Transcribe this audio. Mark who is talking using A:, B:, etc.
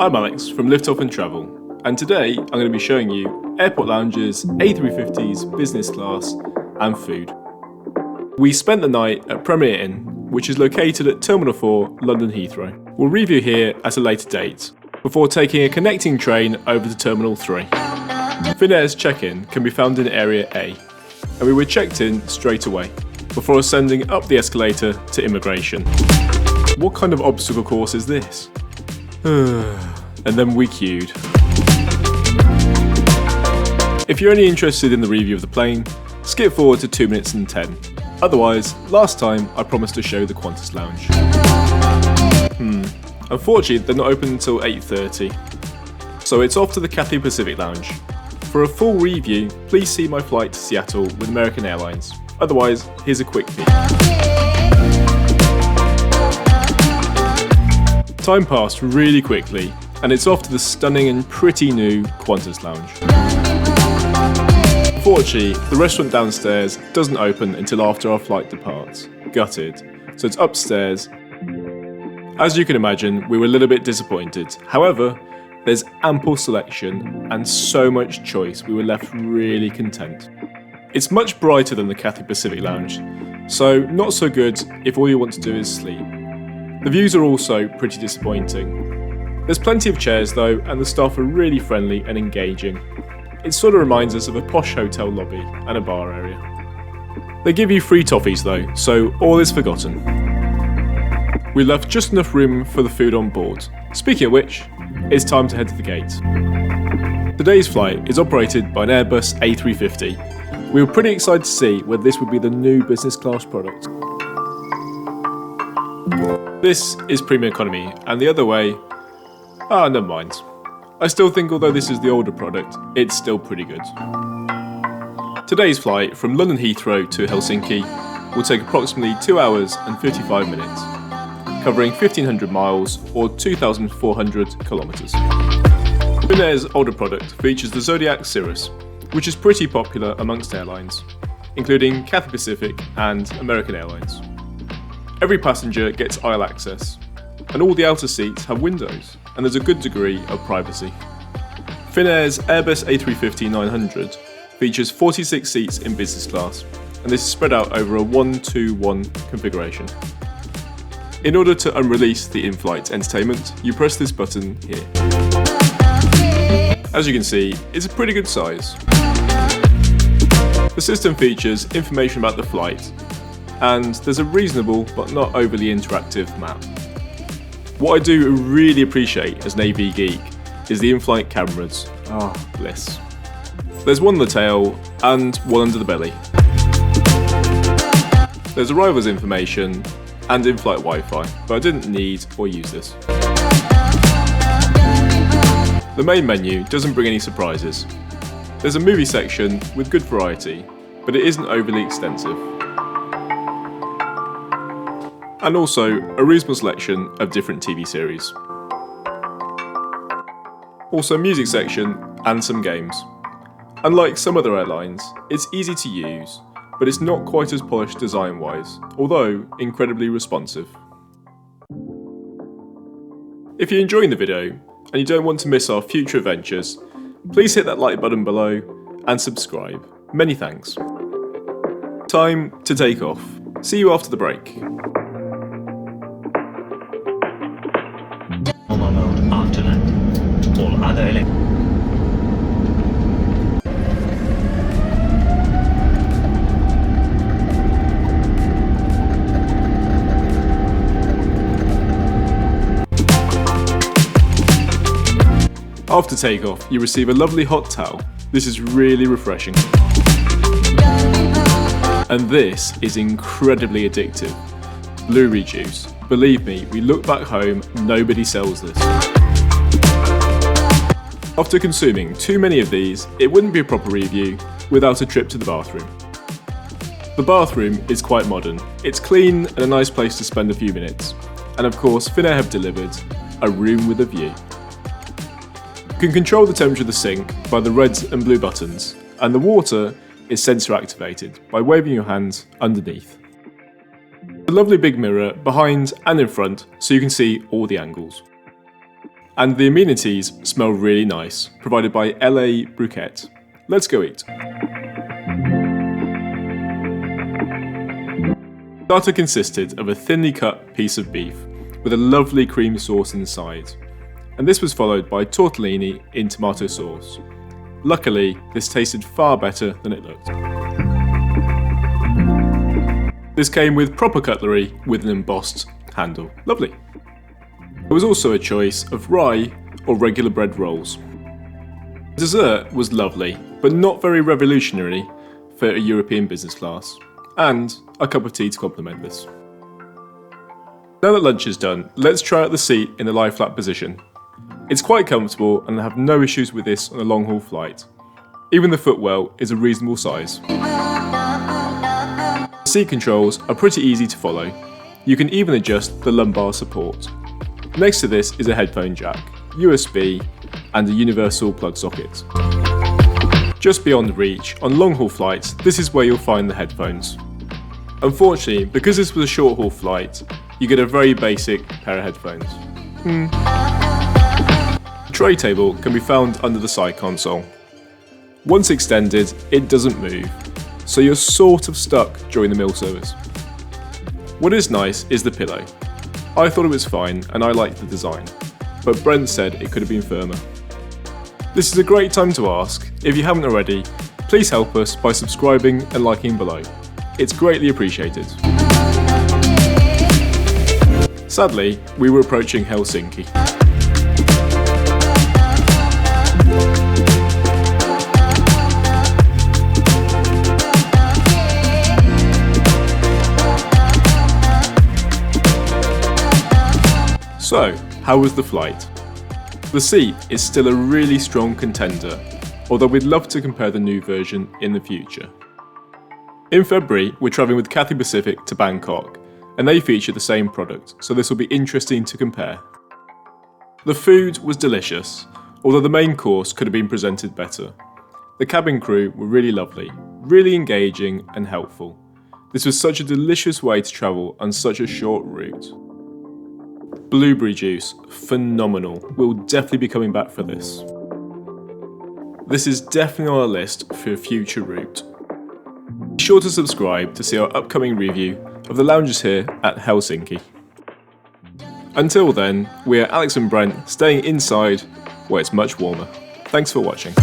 A: I'm Alex from Lift Off and Travel, and today I'm going to be showing you airport lounges, A350s, business class and food. We spent the night at Premier Inn, which is located at Terminal 4, London Heathrow. We'll review here at a later date, before taking a connecting train over to Terminal 3. Finnair's check-in can be found in Area A, and we were checked in straight away, before ascending up the escalator to immigration. What kind of obstacle course is this? And then we queued. If you're only interested in the review of the plane, skip forward to 2 minutes and 10. Otherwise, last time I promised to show the Qantas lounge. Unfortunately, they're not open until 8:30. So it's off to the Cathay Pacific lounge. For a full review, please see my flight to Seattle with American Airlines. Otherwise, here's a quick peek. Time passed really quickly, and it's off to the stunning and pretty new Qantas lounge. Unfortunately, the restaurant downstairs doesn't open until after our flight departs. Gutted. So it's upstairs. As you can imagine, we were a little bit disappointed. However, there's ample selection and so much choice, we were left really content. It's much brighter than the Cathay Pacific lounge, so not so good if all you want to do is sleep. The views are also pretty disappointing. There's plenty of chairs though, and the staff are really friendly and engaging. It sort of reminds us of a posh hotel lobby and a bar area. They give you free toffees though, so all is forgotten. We left just enough room for the food on board. Speaking of which, it's time to head to the gate. Today's flight is operated by an Airbus A350. We were pretty excited to see whether this would be the new business class product. This is premium economy, and the other way, never mind. I still think although this is the older product, it's still pretty good. Today's flight from London Heathrow to Helsinki will take approximately 2 hours and 55 minutes, covering 1,500 miles or 2,400 kilometres. Finnair's older product features the Zodiac Cirrus, which is pretty popular amongst airlines, including Cathay Pacific and American Airlines. Every passenger gets aisle access, and all the outer seats have windows, and there's a good degree of privacy. Finnair's Airbus A350-900 features 46 seats in business class, and this is spread out over a 1-2-1 configuration. In order to unrelease the in-flight entertainment, you press this button here. As you can see, it's a pretty good size. The system features information about the flight, and there's a reasonable but not overly interactive map. What I do really appreciate as an AV geek is the in-flight cameras. Bliss. There's one on the tail and one under the belly. There's arrivals information and in-flight Wi-Fi, but I didn't need or use this. The main menu doesn't bring any surprises. There's a movie section with good variety, but it isn't overly extensive. And also a reasonable selection of different TV series. Also a music section and some games. Unlike some other airlines, it's easy to use, but it's not quite as polished design-wise, although incredibly responsive. If you're enjoying the video and you don't want to miss our future adventures, please hit that like button below and subscribe. Many thanks. Time to take off. See you after the break.
B: All other
A: After takeoff, you receive a lovely hot towel. This is really refreshing. And this is incredibly addictive. Blueberry juice. Believe me, we look back home, nobody sells this. After consuming too many of these, it wouldn't be a proper review without a trip to the bathroom. The bathroom is quite modern. It's clean and a nice place to spend a few minutes. And of course, Finnair have delivered a room with a view. You can control the temperature of the sink by the red and blue buttons, and the water is sensor activated by waving your hands underneath. A lovely big mirror behind and in front so you can see all the angles. And the amenities smell really nice, provided by LA Bruquette. Let's go eat. Starter consisted of a thinly cut piece of beef with a lovely cream sauce inside, and this was followed by tortellini in tomato sauce. Luckily, this tasted far better than it looked. This came with proper cutlery with an embossed handle. Lovely. There was also a choice of rye or regular bread rolls. Dessert was lovely, but not very revolutionary for a European business class, and a cup of tea to complement this. Now that lunch is done, let's try out the seat in the lie flat position. It's quite comfortable and I have no issues with this on a long haul flight. Even the footwell is a reasonable size. The seat controls are pretty easy to follow. You can even adjust the lumbar support. Next to this is a headphone jack, USB, and a universal plug socket. Just beyond reach, on long haul flights, this is where you'll find the headphones. Unfortunately, because this was a short haul flight, you get a very basic pair of headphones. The tray table can be found under the side console. Once extended, it doesn't move, so you're sort of stuck during the meal service. What is nice is the pillow. I thought it was fine and I liked the design, but Brent said it could have been firmer. This is a great time to ask, if you haven't already, please help us by subscribing and liking below. It's greatly appreciated. Sadly, we were approaching Helsinki. So, how was the flight? The seat is still a really strong contender, although we'd love to compare the new version in the future. In February, we're travelling with Cathay Pacific to Bangkok, and they feature the same product, so this will be interesting to compare. The food was delicious, although the main course could have been presented better. The cabin crew were really lovely, really engaging and helpful. This was such a delicious way to travel on such a short route. Blueberry juice, phenomenal. We'll definitely be coming back for this. This is definitely on our list for a future route. Be sure to subscribe to see our upcoming review of the lounges here at Helsinki. Until then, we are Alex and Brent staying inside where it's much warmer. Thanks for watching.